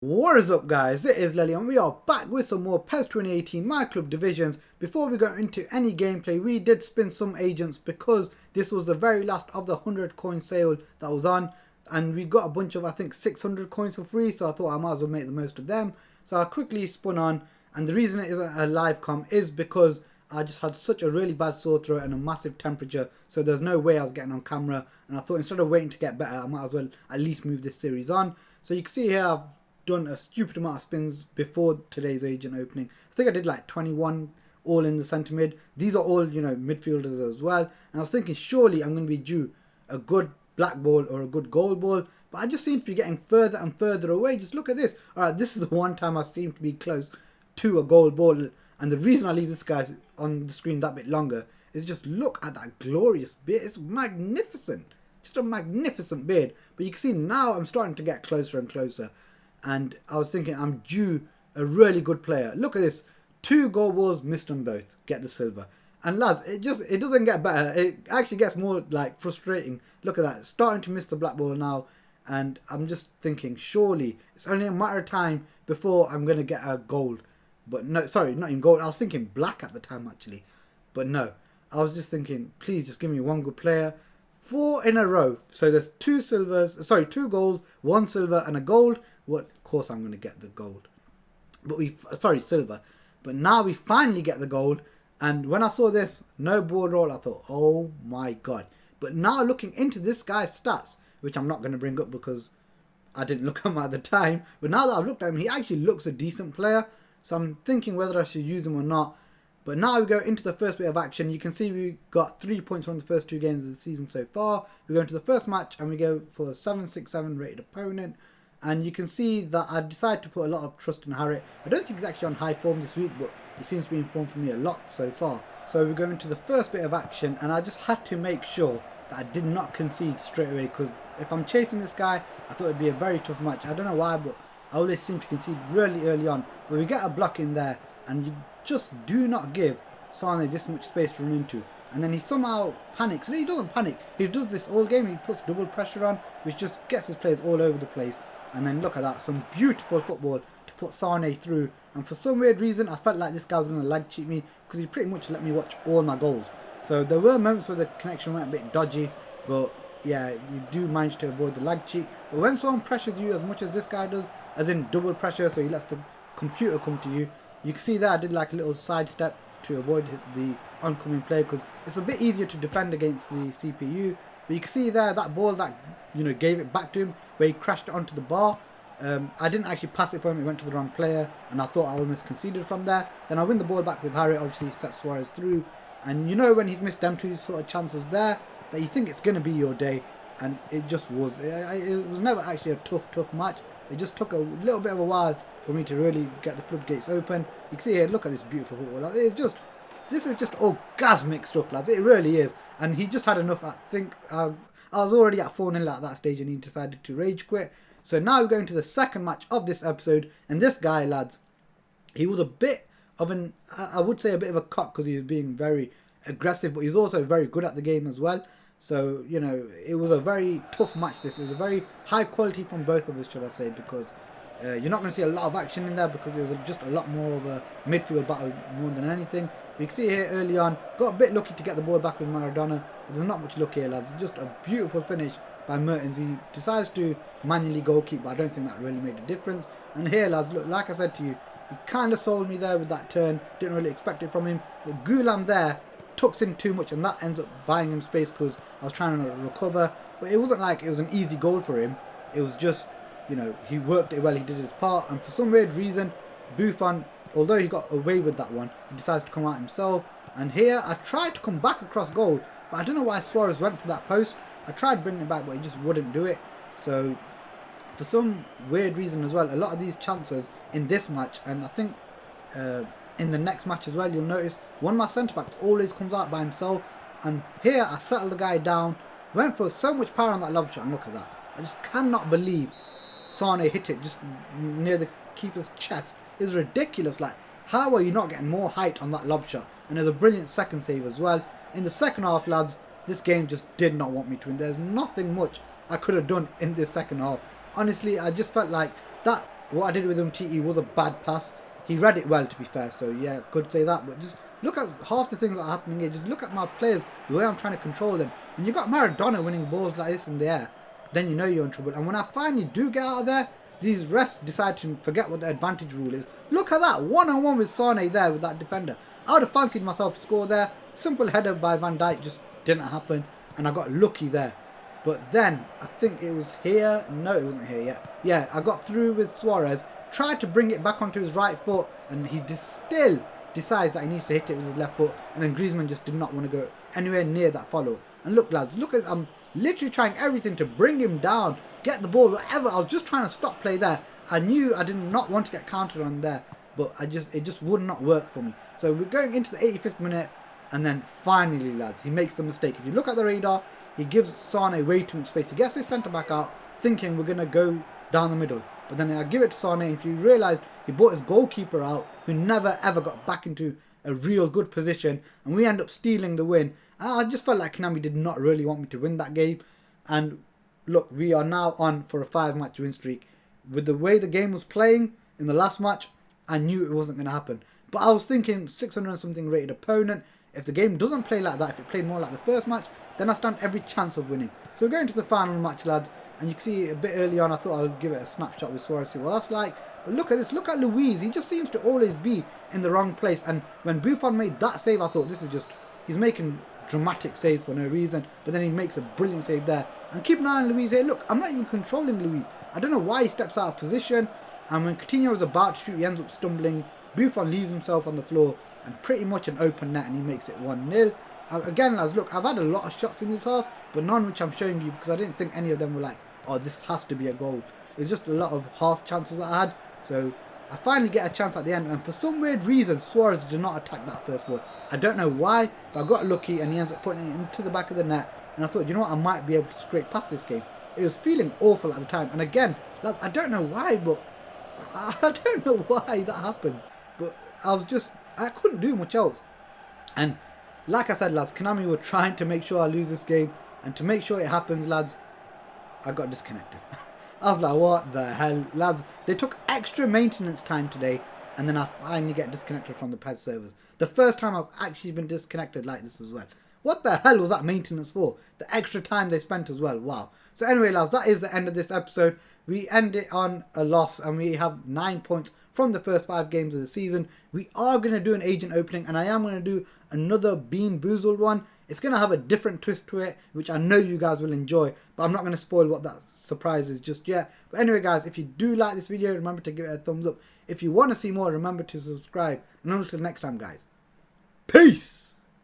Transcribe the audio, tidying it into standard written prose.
What is up guys, it is Lely and we are back with some more PES 2018 myClub divisions. Before we go into any gameplay, we did spin some agents because this was the very last of the 100 coin sale that was on. And we got a bunch of, I think, 600 coins for free, so I thought I might as well make the most of them. So I quickly spun on, and the reason it isn't a live com is because I just had such a really bad sore throat and a massive temperature, so there's no way I was getting on camera. And I thought instead of waiting to get better, I might as well at least move this series on. So you can see here I've done a stupid amount of spins before today's agent opening. I think I did like 21 all in the centre mid. These are all, you know, midfielders as well. And I was thinking surely I'm going to be due a good black ball or a good gold ball. But I just seem to be getting further and further away. Just look at this. Alright, this is the one time I seem to be close to a gold ball. And the reason I leave this guy on the screen that bit longer is just look at that glorious beard. It's magnificent. Just a magnificent beard. But you can see now I'm starting to get closer and closer. And I was thinking I'm due a really good player. Look at this. 2 gold balls, missed them both. Get the silver. And lads, it doesn't get better. It actually gets more like frustrating. Look at that. Starting to miss the black ball now. And I'm just thinking surely it's only a matter of time before I'm going to get a gold. But no, sorry, not even gold. I was thinking black at the time actually. But no. I was just thinking, please just give me one good player. 4 in a row. So there's 2 silvers. Sorry, 2 golds, 1 silver and a gold. What, of course I'm going to get the gold. But silver. But now we finally get the gold. And when I saw this, no board roll, I thought, oh my god. But now looking into this guy's stats, which I'm not going to bring up because I didn't look at him at the time. But now that I've looked at him, he actually looks a decent player. So I'm thinking whether I should use him or not. But now we go into the first bit of action. You can see we got 3 points from the first 2 games of the season so far. We go into the first match and we go for a 7-6-7 rated opponent. And you can see that I decided to put a lot of trust in Harry. I don't think he's actually on high form this week, but he seems to be in form for me a lot so far. So we go into the first bit of action and I just had to make sure that I did not concede straight away, because if I'm chasing this guy, I thought it'd be a very tough match. I don't know why, but I always seem to concede really early on. But we get a block in there and you just do not give Sane this much space to run into. And then he somehow panics. And he doesn't panic. He does this all game. He puts double pressure on, which just gets his players all over the place. And then look at that, some beautiful football to put Sane through. And for some weird reason, I felt like this guy was going to lag cheat me, because he pretty much let me watch all my goals. So there were moments where the connection went a bit dodgy, but yeah, you do manage to avoid the lag cheat. But when someone pressures you as much as this guy does, as in double pressure, so he lets the computer come to you, you can see there I did like a little sidestep to avoid the oncoming play, because it's a bit easier to defend against the CPU. But you can see there that ball that, you know, gave it back to him, where he crashed it onto the bar. I didn't actually pass it for him, it went to the wrong player, and I thought I almost conceded from there. Then I win the ball back with Harry, obviously set Suarez through. And you know when he's missed them 2 sort of chances there, that you think it's going to be your day, and it just was. It was never actually a tough match. It just took a little bit of a while for me to really get the floodgates open. You can see here, look at this beautiful football. This is just orgasmic stuff, lads. It really is. And he just had enough. I think I was already at 4-0 at that stage and he decided to rage quit. So now we're going to the second match of this episode. And this guy, lads, he was a bit of an, I would say a bit of a cock, because he was being very aggressive, but he's also very good at the game as well. So, you know, it was a very tough match. This was a very high quality from both of us, should I say, because you're not going to see a lot of action in there, because there's just a lot more of a midfield battle more than anything. But you can see here early on, got a bit lucky to get the ball back with Maradona, but there's not much luck here, lads. It's just a beautiful finish by Mertens. He decides to manually goal keep, but I don't think that really made a difference. And here, lads, look, like I said to you, he kind of sold me there with that turn. Didn't really expect it from him. But Gulam there tucks in too much, and that ends up buying him space, because I was trying to recover. But it wasn't like it was an easy goal for him. It was just, you know, he worked it well, he did his part, and for some weird reason, Buffon, although he got away with that one, he decides to come out himself. And here, I tried to come back across goal, but I don't know why Suarez went for that post. I tried bringing it back, but he just wouldn't do it. So, for some weird reason as well, a lot of these chances in this match, and I think in the next match as well, you'll notice one of my centre-backs always comes out by himself. And here, I settled the guy down, went for so much power on that lob shot, and look at that. I just cannot believe Sane hit it just near the keeper's chest. It's ridiculous. Like, how are you not getting more height on that lob shot? And there's a brilliant second save as well. In the second half, lads, this game just did not want me to win. There's nothing much I could have done in this second half. Honestly, I just felt like that what I did with Umtiti was a bad pass. He read it well, to be fair, so yeah, could say that. But just look at half the things that are happening here. Just look at my players, the way I'm trying to control them. When you got Maradona winning balls like this in the air, then you know you're in trouble. And when I finally do get out of there, these refs decide to forget what the advantage rule is. Look at that, one-on-one with Sane there with that defender. I would have fancied myself to score there. Simple header by Van Dijk just didn't happen, and I got lucky there. But then, I think it was here. No, it wasn't here yet. Yeah, I got through with Suarez, tried to bring it back onto his right foot, and he still decides that he needs to hit it with his left foot, and then Griezmann just did not want to go anywhere near that follow. And look, lads, look at, I'm literally trying everything to bring him down, get the ball, whatever. I was just trying to stop play there. I knew I did not want to get countered on there, but it just would not work for me. So we're going into the 85th minute, and then finally, lads, he makes the mistake. If you look at the radar, he gives Sane way too much space. He gets his centre-back out, thinking we're going to go down the middle. But then I give it to Sane, and if you realise, he brought his goalkeeper out, who never ever got back into a real good position, and we end up stealing the win. And I just felt like Konami did not really want me to win that game. And look, we are now on for a 5-match win streak. With the way the game was playing in the last match, I knew it wasn't going to happen. But I was thinking 600 and something rated opponent. If the game doesn't play like that, if it played more like the first match, then I stand every chance of winning. So we're going to the final match, lads. And you can see a bit early on, I thought I'll give it a snapshot with Suarez, see what that's like. But look at this, look at Luis. He just seems to always be in the wrong place. And when Buffon made that save, I thought this is just, he's making dramatic saves for no reason. But then he makes a brilliant save there. And keep an eye on Luis here. Look, I'm not even controlling Luis. I don't know why he steps out of position. And when Coutinho is about to shoot, he ends up stumbling. Buffon leaves himself on the floor and pretty much an open net, and he makes it 1-0. Again, lads, look, I've had a lot of shots in this half, but none which I'm showing you because I didn't think any of them were like, oh, this has to be a goal. It's just a lot of half chances that I had. So I finally get a chance at the end, and for some weird reason, Suarez did not attack that first ball. I don't know why, but I got lucky, and he ends up putting it into the back of the net. And I thought, you know what, I might be able to scrape past this game. It was feeling awful at the time. And again, lads, I don't know why, but I don't know why that happened. But I couldn't do much else. And like I said, lads, Konami were trying to make sure I lose this game. And to make sure it happens, lads, I got disconnected. I was like, what the hell, lads? They took extra maintenance time today, and then I finally get disconnected from the PES servers. The first time I've actually been disconnected like this as well. What the hell was that maintenance for? The extra time they spent as well. Wow. So anyway, lads, that is the end of this episode. We end it on a loss, and we have 9 points from the first 5 games of the season. We are going to do an agent opening, and I am going to do another Bean Boozled one. It's going to have a different twist to it, which I know you guys will enjoy, but I'm not going to spoil what that surprise is just yet. But anyway, guys, if you do like this video, remember to give it a thumbs up. If you want to see more, remember to subscribe. And until next time, guys, peace!